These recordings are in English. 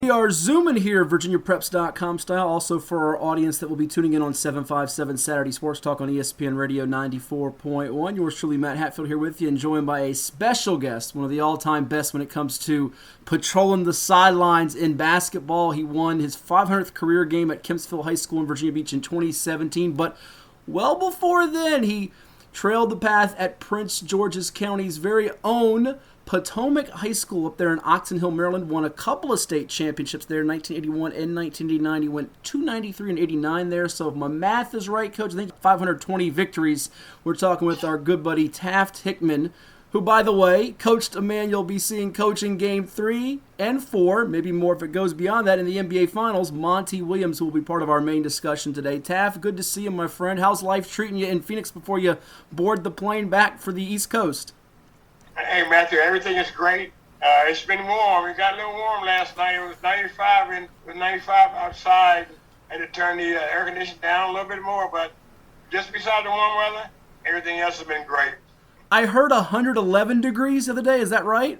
We are zooming here, VirginiaPreps.com style, also for our audience that will be tuning in on 757 Saturday Sports Talk on ESPN Radio 94.1. Yours truly, Matt Hatfield, here with you, and joined by a special guest, one of the all-time best when it comes to patrolling the sidelines in basketball. He won his 500th career game at Kempsville High School in Virginia Beach in 2017, but well before then, he trailed the path at Prince George's County's very own Potomac High School up there in Oxon Hill, Maryland. Won a couple of state championships there in 1981 and 1989. He went 293 and 89 there. So if my math is right, Coach, I think 520 victories. We're talking with our good buddy Taft Hickman, who, by the way, coached a man you'll be seeing coaching Game 3 and 4, maybe more if it goes beyond that, in the NBA Finals, Monty Williams, who will be part of our main discussion today. Taft, good to see you, my friend. How's life treating you in Phoenix before you board the plane back for the East Coast? Hey, Matthew, everything is great. It's been warm. It got a little warm last night. It was 95 and it was 95 outside. I had to turn the air conditioning down a little bit more, but just beside the warm weather, everything else has been great. I heard 111 degrees the other day. Is that right?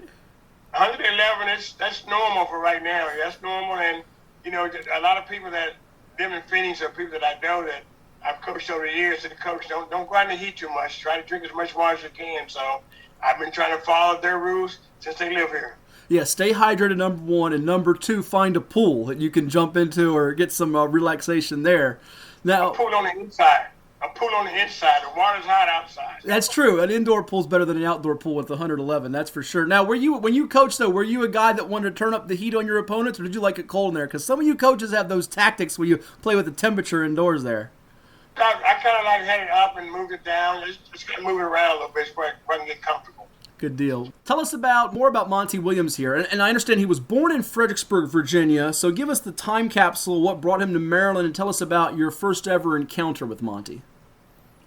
111, that's normal for right now. That's normal, and, you know, a lot of people that live in Phoenix are people that I know that I've coached over the years, and the coach, don't go out in the heat too much. Try to drink as much water as you can, so I've been trying to follow their rules since they live here. Yeah, stay hydrated, number one, and number two, find a pool that you can jump into or get some relaxation there. Now, a pool on the inside. A pool on the inside. The water's hot outside. That's true. An indoor pool's better than an outdoor pool with 111. That's for sure. Now, when you coached, though, were you a guy that wanted to turn up the heat on your opponents, or did you like it cold in there? Because some of you coaches have those tactics where you play with the temperature indoors there. I kind of like had it up and moved it down. Just kind of move it around a little bit so I can get comfortable. Good deal. Tell us more about Monty Williams here. And I understand he was born in Fredericksburg, Virginia. So give us the time capsule, what brought him to Maryland, and tell us about your first ever encounter with Monty.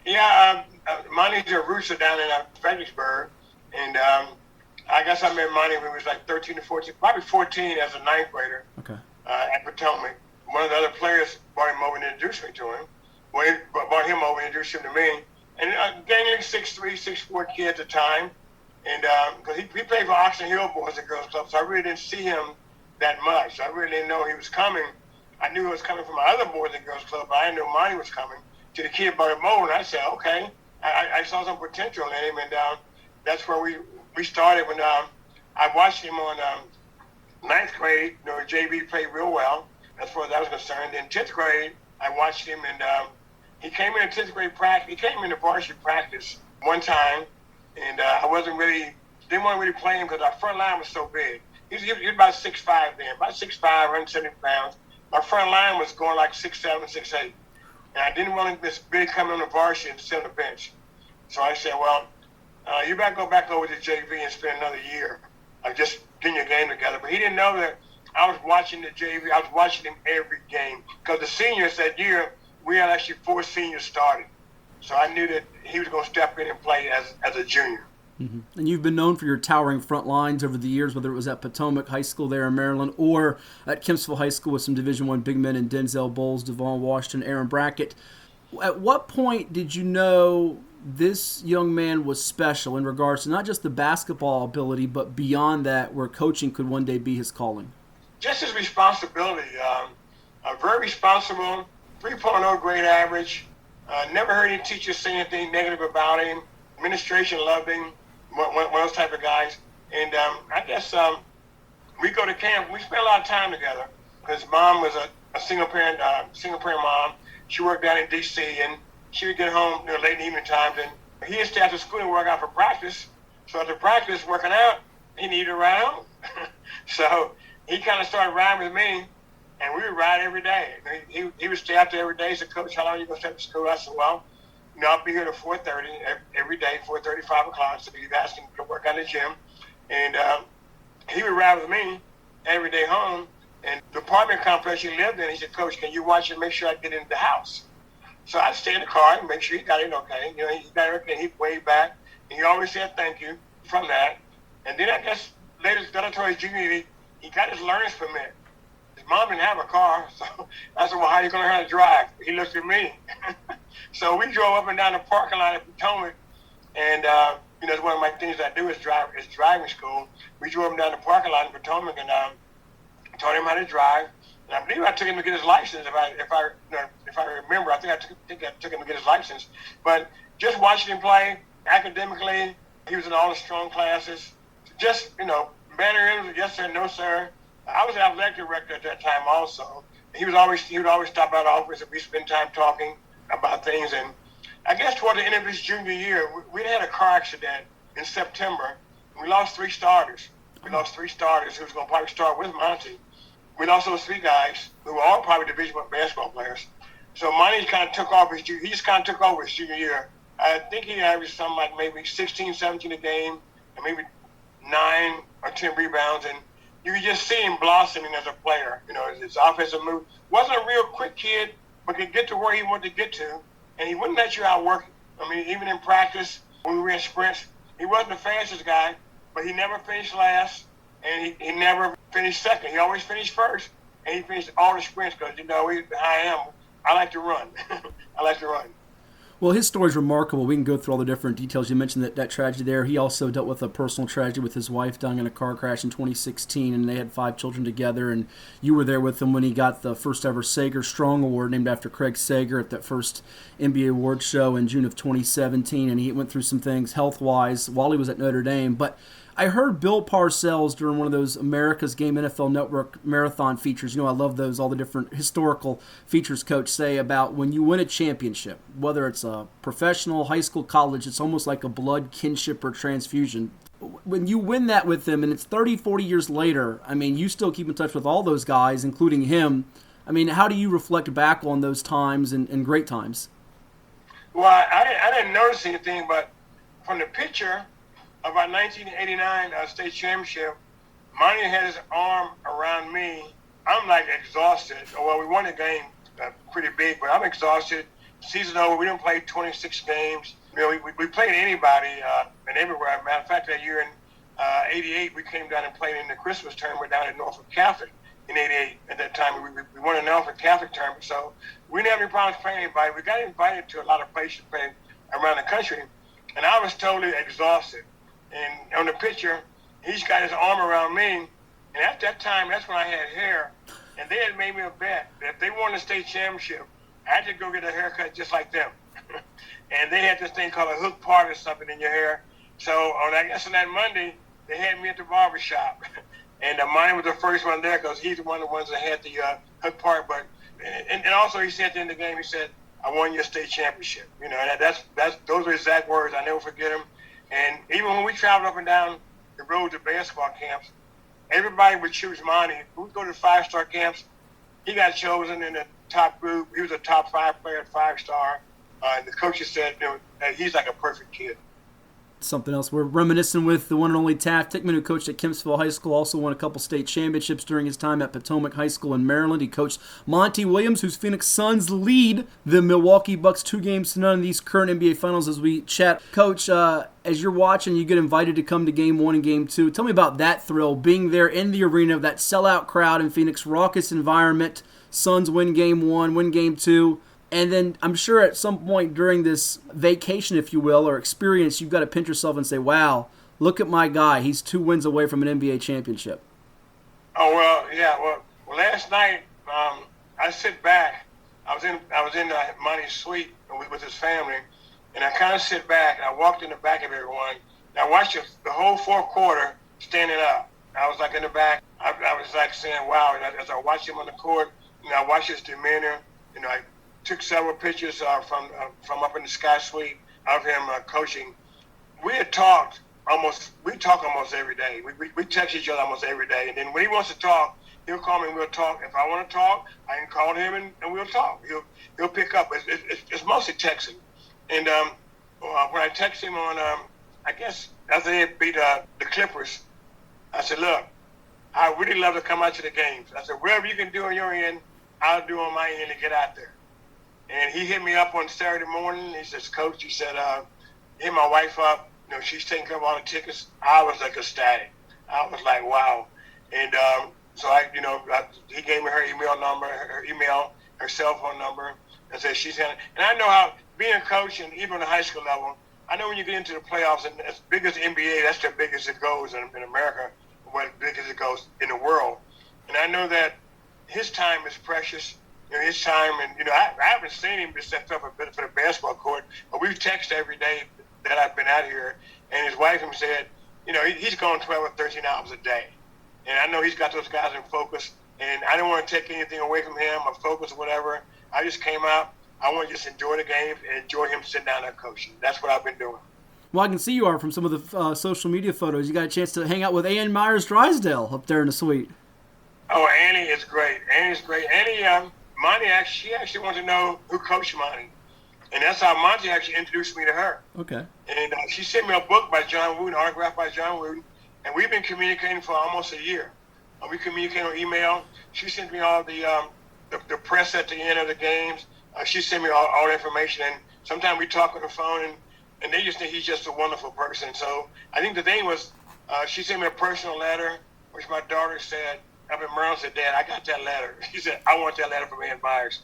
Yeah, Monty's a rooster down in Fredericksburg. And I guess I met Monty when he was like 13 or 14, probably 14 as a ninth grader. Okay. At Potomac. One of the other players brought him over and introduced me to him. Well, he brought him over and introduced him to me. And gangly 6'3", 6'4" kid at the time. And because he played for Oxon Hill Boys and Girls Club, so I really didn't see him that much. I really didn't know he was coming. I knew he was coming from my other Boys and Girls Club, but I didn't know Monty was coming. To the kid brought him over, and I said, okay. I saw some potential in him, and that's where we started. When I watched him on ninth grade, you know, JV played real well, as far as I was concerned. In 10th grade, I watched him, and he came in 10th grade practice. He came into varsity practice one time. And I didn't want to really play him because our front line was so big. He was about 6'5" then, about 6'5", 170 pounds. Our front line was going like 6'7", 6'8". And I didn't want this big coming on the varsity and sit on the bench. So I said, well, you better go back over to JV and spend another year just getting your game together. But he didn't know that I was watching the JV. I was watching him every game. Because the seniors that year, we had actually 4 seniors starting. So I knew that he was going to step in and play as a junior. Mm-hmm. And you've been known for your towering front lines over the years, whether it was at Potomac High School there in Maryland or at Kempsville High School with some Division I big men in Denzel Bowles, Devon Washington, Aaron Brackett. At what point did you know this young man was special in regards to not just the basketball ability, but beyond that, where coaching could one day be his calling? Just his responsibility. Very responsible, 3.0 grade average. Never heard any teachers say anything negative about him. Administration loved him, one of those type of guys. And I guess we go to camp. We spent a lot of time together because mom was a single parent mom. She worked down in D.C. and she would get home late in the evening times. And he would stay after school and work out for practice. So after practice, working out, he needed a ride home. So he kind of started riding with me. And we would ride every day. He would stay out there every day. He said, Coach, how long are you going to stay at school? I said, well, I'll be here till 4:30 every day, 4:30, 5 o'clock. So he'd ask him to work out in the gym. And he would ride with me every day home. And the apartment complex he lived in, he said, Coach, can you watch and make sure I get into the house? So I'd stay in the car and make sure he got in okay. He got everything. He'd wave back. And he always said thank you from that. And then I guess later, got into his junior year, he got his learner's permit. His mom didn't have a car, so I said, well, how are you going to learn how to drive? He looked at me. So we drove up and down the parking lot at Potomac, and, it's one of my things I do is driving school. We drove up and down the parking lot in Potomac and taught him how to drive. And I believe I took him to get his license. If I remember, I think I took him to get his license. But just watching him play academically, he was in all the strong classes. Just mannerisms, yes sir, no sir. I was an athletic director at that time also. He would always stop by the office and we spend time talking about things. And I guess toward the end of his junior year, we had a car accident in September. We lost 3 starters. We lost 3 starters who was going to probably start with Monty. We lost those 3 guys who were all probably Division I basketball players. So Monty kind of took off his junior year. I think he averaged something like maybe 16, 17 a game, and maybe 9 or 10 rebounds. And you could just see him blossoming as a player. His offensive move. Wasn't a real quick kid, but could get to where he wanted to get to. And he wouldn't let you outwork him. I mean, even in practice, when we ran sprints, he wasn't the fastest guy, but he never finished last, and he never finished second. He always finished first, and he finished all the sprints because, I like to run. I like to run. Well, his story is remarkable. We can go through all the different details. You mentioned that tragedy there. He also dealt with a personal tragedy with his wife dying in a car crash in 2016, and they had 5 children together, and you were there with him when he got the first ever Sager Strong Award named after Craig Sager at that first NBA award show in June of 2017, and he went through some things health-wise while he was at Notre Dame. But I heard Bill Parcells during one of those America's Game NFL Network marathon features. I love those, all the different historical features, Coach, say about when you win a championship, whether it's a professional, high school, college, it's almost like a blood kinship or transfusion. When you win that with them and it's 30, 40 years later, I mean, you still keep in touch with all those guys, including him. I mean, how do you reflect back on those times and great times? Well, I didn't notice anything, but from the picture of our 1989 state championship, Monty had his arm around me. I'm like exhausted. Well, we won the game pretty big, but I'm exhausted. Season over, we didn't play 26 games. We played anybody and everywhere. Matter of fact, that year in 88, we came down and played in the Christmas tournament down at Norfolk Catholic in 88. At that time, we won the Norfolk Catholic tournament. So we didn't have any problems playing anybody. We got invited to a lot of places to play around the country, and I was totally exhausted. And on the picture, he's got his arm around me. And at that time, that's when I had hair. And they had made me a bet that if they won the state championship, I had to go get a haircut just like them. And they had this thing called a hook part or something in your hair. So on that Monday, they had me at the barbershop. And mine was the first one there because he's one of the ones that had the hook part. But and also he said at the end of the game, he said, "I won your state championship." That's those are exact words. I never forget them. And even when we traveled up and down the road to basketball camps, everybody would choose Monty. We would go to 5-star camps. He got chosen in the top group. He was a top 5 player at 5-star. And the coaches said, he's like a perfect kid. Something else. We're reminiscing with the one and only Taft Hickman, who coached at Kempsville High School, also won a couple state championships during his time at Potomac High School in Maryland. He coached Monty Williams, whose Phoenix Suns lead the Milwaukee Bucks 2-0 in these current NBA Finals as we chat. Coach, as you're watching, you get invited to come to Game 1 and Game 2. Tell me about that thrill, being there in the arena, that sellout crowd in Phoenix, raucous environment. Suns win Game 1, win Game 2. And then I'm sure at some point during this vacation, if you will, or experience, you've got to pinch yourself and say, wow, look at my guy. He's 2 wins away from an NBA championship. Oh, well, yeah. Well, last night I sit back. I was in Monty's suite with his family, and I kind of sit back, and I walked in the back of everyone. And I watched the whole fourth quarter standing up. I was like in the back. I was like saying, wow. And as I watched him on the court, I watched his demeanor. I took several pictures from up in the Sky Suite of him coaching. We talk almost every day. We text each other almost every day. And then when he wants to talk, he'll call me and we'll talk. If I want to talk, I can call him and we'll talk. He'll pick up. It's mostly texting. And when I text him on, I guess after they beat the Clippers, I said, look, I really love to come out to the games. I said, wherever you can do on your end, I'll do on my end to get out there. And he hit me up on Saturday morning. He says, Coach, he said, hit my wife up. She's taking care of all the tickets. I was like ecstatic. I was like, wow. And so he gave me her email number, her cell phone number, and said she's had. And I know how being a coach and even on the high school level, I know when you get into the playoffs, and as big as the NBA, that's the biggest it goes in America, as big as it goes in the world. And I know that his time is precious. His time, and I haven't seen him except up for the basketball court, but we've texted every day that I've been out here, and his wife him said, he's going 12 or 13 hours a day, and I know he's got those guys in focus, and I don't want to take anything away from him or focus or whatever. I just came out. I want to just enjoy the games and enjoy him sitting down there coaching. That's what I've been doing. Well, I can see you are from some of the social media photos. You got a chance to hang out with Ann Myers-Drysdale up there in the suite. Oh, Annie is great. Annie's great. Annie, Monty she actually wanted to know who coached Monty, and that's how Monty actually introduced me to her. Okay. And she sent me a book by John Wooden, autographed by John Wooden, and we've been communicating for almost a year. We communicate on email. She sent me all the press at the end of the games. She sent me all the information, and sometimes we talk on the phone, and they just think he's just a wonderful person. So I think the thing was, she sent me a personal letter, which my daughter said, up in Maryland, said, Dad, I got that letter. She said, I want that letter from Ann Myers.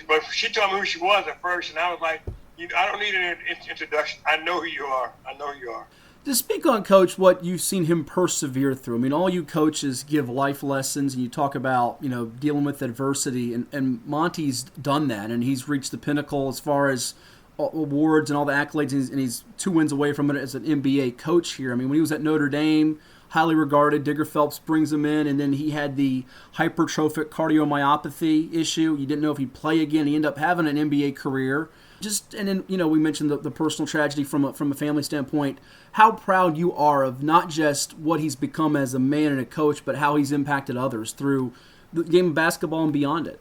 But she told me who she was at first, and I was like, I don't need an introduction. I know who you are. I know who you are. To speak on, Coach, what you've seen him persevere through. I mean, all you coaches give life lessons, and you talk about, dealing with adversity, and Monty's done that, and he's reached the pinnacle as far as awards and all the accolades, and he's 2 wins away from it as an NBA coach here. I mean, when he was at Notre Dame, highly regarded, Digger Phelps brings him in, and then he had the hypertrophic cardiomyopathy issue. You didn't know if he'd play again. He ended up having an NBA career. And then, we mentioned the personal tragedy from a family standpoint. How proud you are of not just what he's become as a man and a coach, but how he's impacted others through the game of basketball and beyond it.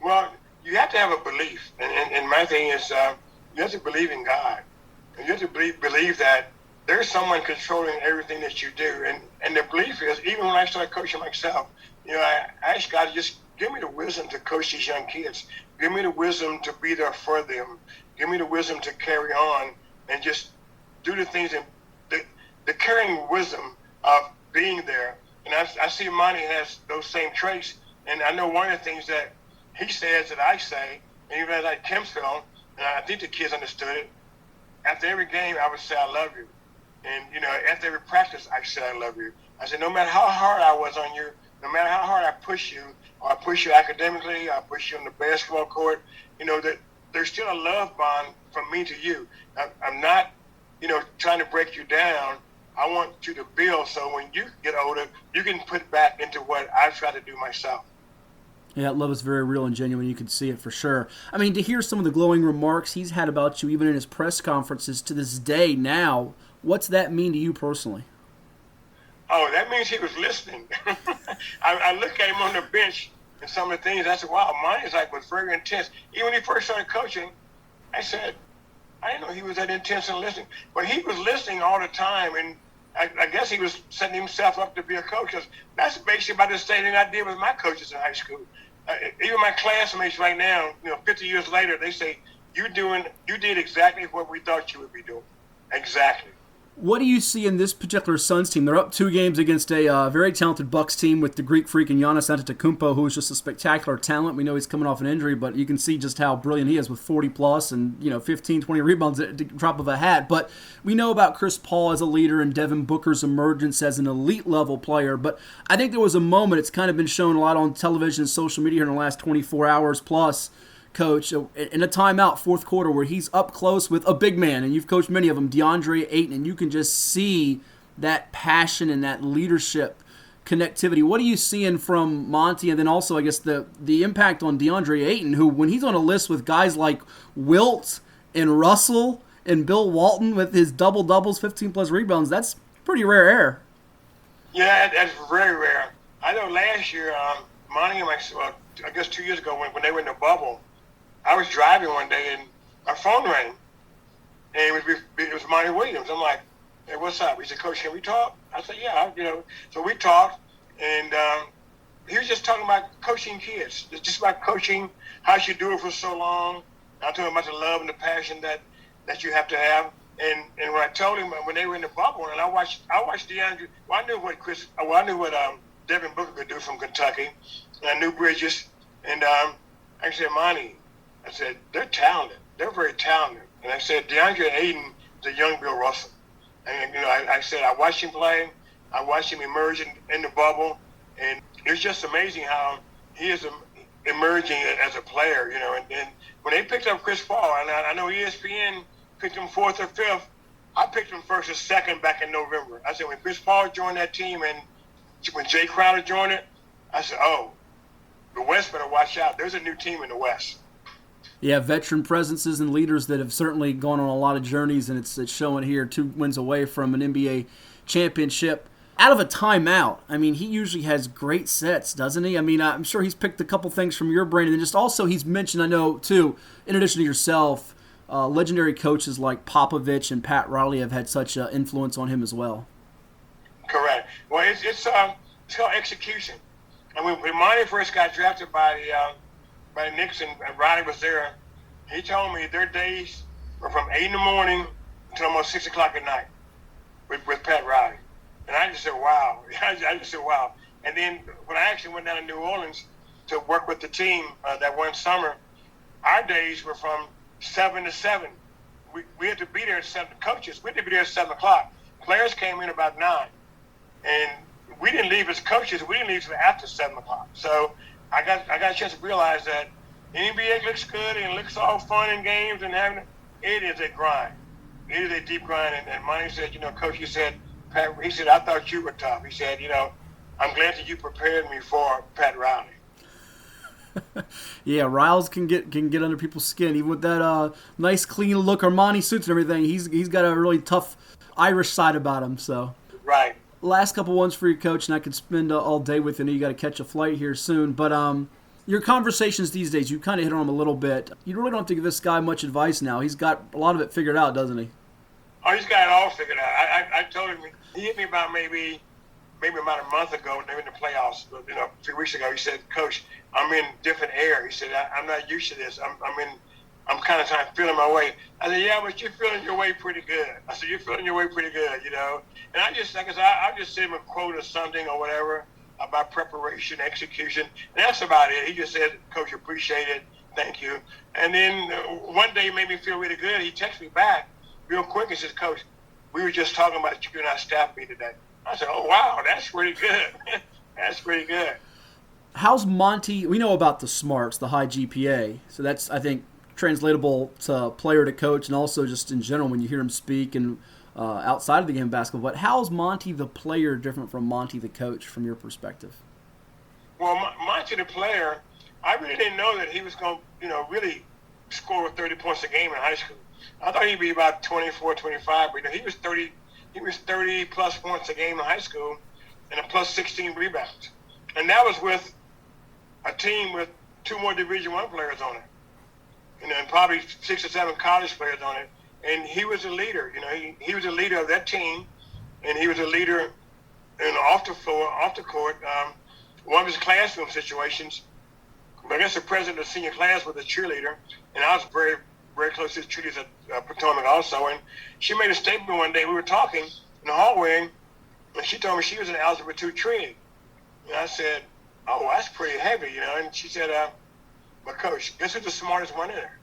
Well, you have to have a belief. And my thing is, you have to believe in God. And you have to believe that there's someone controlling everything that you do. And the belief is, even when I started coaching myself, I asked God to just give me the wisdom to coach these young kids. Give me the wisdom to be there for them. Give me the wisdom to carry on and just do the things, and the carrying wisdom of being there. And I see Monty has those same traits. And I know one of the things that he says that I say, and even as I Kempsville, and I think the kids understood it, after every game I would say I love you. And, after every practice I said I love you. I said, no matter how hard I was on you, no matter how hard I push you, or I push you academically, or I push you on the basketball court, that there's still a love bond from me to you. I'm not, trying to break you down. I want you to build so when you get older, you can put back into what I've tried to do myself. Yeah, that love is very real and genuine. You can see it for sure. I mean, to hear some of the glowing remarks he's had about you, even in his press conferences to this day now, what's that mean to you personally? Oh, that means he was listening. I look at him on the bench and some of the things, I said, wow, Monty's was very intense. Even when he first started coaching, I said, I didn't know he was that intense and listening. But he was listening all the time, and I guess he was setting himself up to be a coach. That's basically about the same thing I did with my coaches in high school. Even my classmates right now, 50 years later, they say, you did exactly what we thought you would be doing. Exactly. What do you see in this particular Suns team? They're up 2 games against a very talented Bucks team with the Greek freak and Giannis Antetokounmpo, who is just a spectacular talent. We know he's coming off an injury, but you can see just how brilliant he is with 40-plus and 15, 20 rebounds at the drop of a hat. But we know about Chris Paul as a leader and Devin Booker's emergence as an elite-level player. But I think there was a moment, it's kind of been shown a lot on television and social media here in the last 24 hours plus, Coach, in a timeout, fourth quarter, where he's up close with a big man, and you've coached many of them, DeAndre Ayton, and you can just see that passion and that leadership connectivity. What are you seeing from Monty? And then also, I guess, the impact on DeAndre Ayton, who, when he's on a list with guys like Wilt and Russell and Bill Walton with his double-doubles, 15-plus rebounds, that's pretty rare air. Yeah, that's very rare. I know last year, Monty and myself, I guess 2 years ago when they were in the bubble, I was driving one day and my phone rang, and it was Monty Williams. I'm like, hey, what's up? He said, Coach, can we talk? I said, yeah, So we talked, and he was just talking about coaching kids. It's just about coaching, how you do it for so long. I told him about the love and the passion that you have to have. And when I told him when they were in the bubble, and I watched DeAndre. Well, I knew what Devin Booker could do from Kentucky, and I knew Bridges, and I said, Monty. I said, they're talented. They're very talented. And I said, DeAndre Ayton is a young Bill Russell. And, I said, I watched him play. I watched him emerge in the bubble. And it's just amazing how he is emerging as a player, and when they picked up Chris Paul, and I know ESPN picked him 4th or 5th, I picked him 1st or 2nd back in November. I said, when Chris Paul joined that team and when Jay Crowder joined it, I said, oh, the West better watch out. There's a new team in the West. Yeah, veteran presences and leaders that have certainly gone on a lot of journeys, and it's showing here, 2 wins away from an NBA championship. Out of a timeout, I mean, he usually has great sets, doesn't he? I mean, I'm sure he's picked a couple things from your brain, and then just also he's mentioned, I know, too, in addition to yourself, legendary coaches like Popovich and Pat Riley have had such an influence on him as well. Correct. Well, it's called execution. And when Monty first got drafted by the Knicks and Riley was there, he told me their days were from 8 in the morning until almost 6 o'clock at night with Pat Riley. And I just said, wow. I just said, wow. And then when I actually went down to New Orleans to work with the team that one summer, our days were from 7 to 7. We had to be there at 7. Coaches, we had to be there at 7 o'clock. Players came in about 9. And we didn't leave as coaches. We didn't leave until after 7 o'clock. So I got a chance to realize that the NBA looks good and it looks all fun and games and having it is a grind. It is a deep grind. And Monty said, Coach, he said, I thought you were tough. He said, I'm glad that you prepared me for Pat Riley. Yeah, Riles can get under people's skin, even with that nice, clean look Armani suits and everything. He's got a really tough Irish side about him. So right. Last couple ones for you, Coach, and I could spend all day with you. I know you got to catch a flight here soon, but your conversations these days, you kind of hit on them a little bit. You really don't have to give this guy much advice now. He's got a lot of it figured out, doesn't he? Oh, he's got it all figured out. I told him, he hit me about maybe about a month ago, they were in the playoffs, a few weeks ago. He said, Coach, I'm in different air. He said, I'm not used to this. I'm kind of trying to feel my way. I said, yeah, but you're feeling your way pretty good. I said, you're feeling your way pretty good, And I just, I just sent him a quote or something or whatever about preparation, execution. And that's about it. He just said, Coach, appreciate it. Thank you. And then one day he made me feel really good. He texted me back real quick and says, Coach, we were just talking about you and our staff meeting today. I said, oh, wow, that's pretty good. That's pretty good. How's Monty? We know about the smarts, the high GPA. So that's, I think, translatable to player to coach and also just in general when you hear him speak and outside of the game of basketball. But how's Monty the player different from Monty the coach from your perspective? Well, Monty the player, I really didn't know that he was going to, really score 30 points a game in high school. I thought he'd be about 24, 25, but he was 30 plus points a game in high school and a plus 16 rebounds. And that was with a team with 2 more Division I players on it. And probably 6 or 7 college players on it. And he was a leader. He was a leader of that team, and he was a leader off the floor, off the court. One of his classroom situations, I guess the president of the senior class was a cheerleader, and I was very, very close to the cheerleaders at Potomac also. And she made a statement one day. We were talking in the hallway, and she told me she was an Algebra 2 trig. And I said, oh, that's pretty heavy, And she said, but Coach, guess who's the smartest one in there?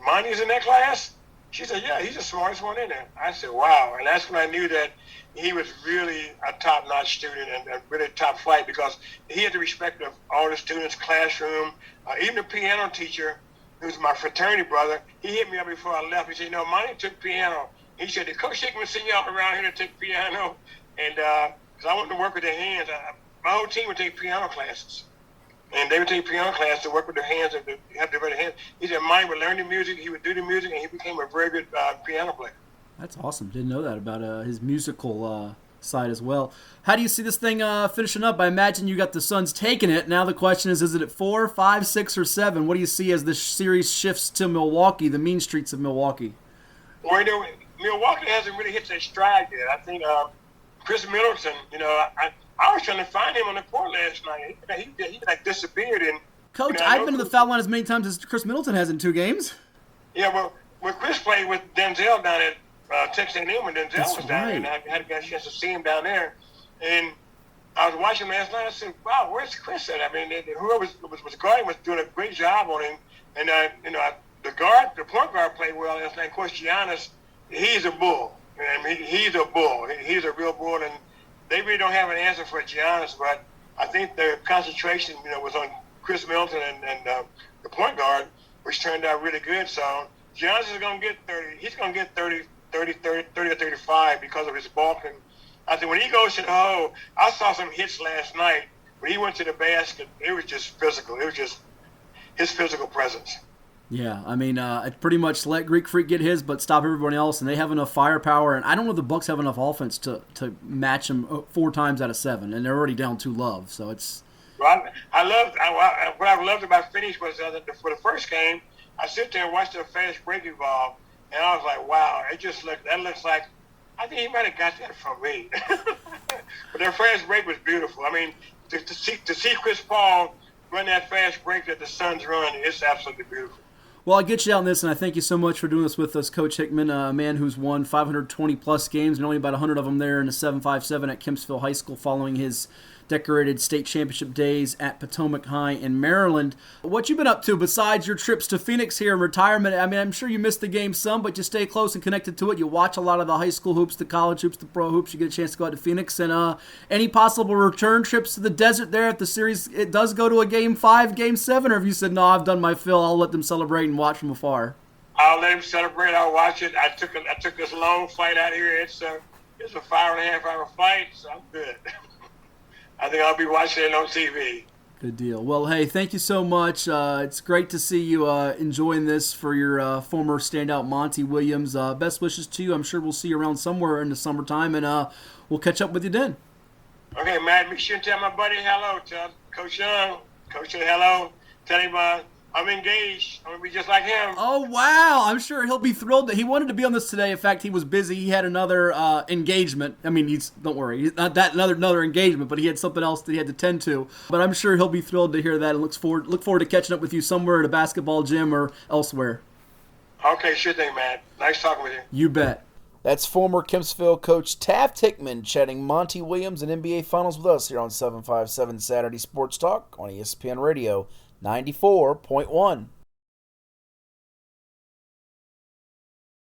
Monty's in that class? She said, yeah, he's the smartest one in there. I said, wow. And that's when I knew that he was really a top-notch student and really top flight because he had the respect of all the students, classroom, even the piano teacher, who's my fraternity brother. He hit me up before I left. He said, Monty took piano. He said, did Coach Hickman send y'all around here to take piano? And because I wanted to work with their hands. My whole team would take piano classes. And they would take piano class to work with their hands and to have their hands. He said Monty would learn the music, he would do the music, and he became a very good piano player. That's awesome. Didn't know that about his musical side as well. How do you see this thing finishing up? I imagine you got the Suns taking it. Now the question is it at 4, 5, 6, or 7? What do you see as this series shifts to Milwaukee, the mean streets of Milwaukee? Well, Milwaukee hasn't really hit their stride yet. I think Chris Middleton, I was trying to find him on the court last night. He disappeared. And Coach, I've been to the foul line as many times as Chris Middleton has in 2 games. Yeah, well, when Chris played with Denzel down at Texas A&M, when Denzel was down there, and I had a chance to see him down there. And I was watching him last night. I said, "Wow, where's Chris at?" I mean, whoever was guarding was doing a great job on him. And the point guard played well last night. Of course, Giannis, he's a bull. I mean, he's a bull. He's a real bull, and they really don't have an answer for Giannis, but I think the concentration, was on Chris Middleton and the point guard, which turned out really good. So Johnson's going to get 30. He's going to get 30 or 35 because of his bulking. I think when he goes to the hole, I saw some hits last night. When he went to the basket, it was just physical. It was just his physical presence. Yeah, I mean, pretty much let Greek Freak get his, but stop everybody else, and they have enough firepower. And I don't know if the Bucks have enough offense to match them 4 times out of 7, and they're already down 2-love. So it's. Well, what I loved about Phoenix was that for the first game, I sit there and watched the fast break evolve, and I was like, wow, that looks like, I think he might have got that from me. But their fast break was beautiful. I mean, to see Chris Paul run that fast break that the Suns run, it's absolutely beautiful. Well, I'll get you out on this, and I thank you so much for doing this with us, Coach Hickman, a man who's won 520-plus games, and only about 100 of them there in the 757 at Kempsville High School following his decorated state championship days at Potomac High in Maryland. What you been up to besides your trips to Phoenix here in retirement? I mean, I'm sure you missed the game some, but you stay close and connected to it. You watch a lot of the high school hoops, the college hoops, the pro hoops. You get a chance to go out to Phoenix. And any possible return trips to the desert there if the series it does go to a Game 5, Game 7? Or have you said, no, I've done my fill, I'll let them celebrate and watch from afar? I'll let him celebrate. I'll watch it. I took this long flight out here. It's a 5.5 hour flight, so I'm good. I think I'll be watching it on TV. Good deal. Well, hey, thank you so much. It's great to see you enjoying this for your former standout Monty Williams. Best wishes to you. I'm sure we'll see you around somewhere in the summertime, and we'll catch up with you then. Okay, Matt, make sure to tell my buddy hello. Tell Coach Young. Coach Young, hello. Tell him I'm engaged. I'm going to be just like him. Oh, wow. I'm sure he'll be thrilled. He wanted to be on this today. In fact, he was busy. He had another engagement. I mean, don't worry. He's not that another engagement, but he had something else that he had to tend to. But I'm sure he'll be thrilled to hear that and look forward to catching up with you somewhere at a basketball gym or elsewhere. Okay, sure thing, man. Nice talking with you. You bet. That's former Kempsville coach Taft Hickman chatting Monty Williams and NBA Finals with us here on 757 Saturday Sports Talk on ESPN Radio 94.1.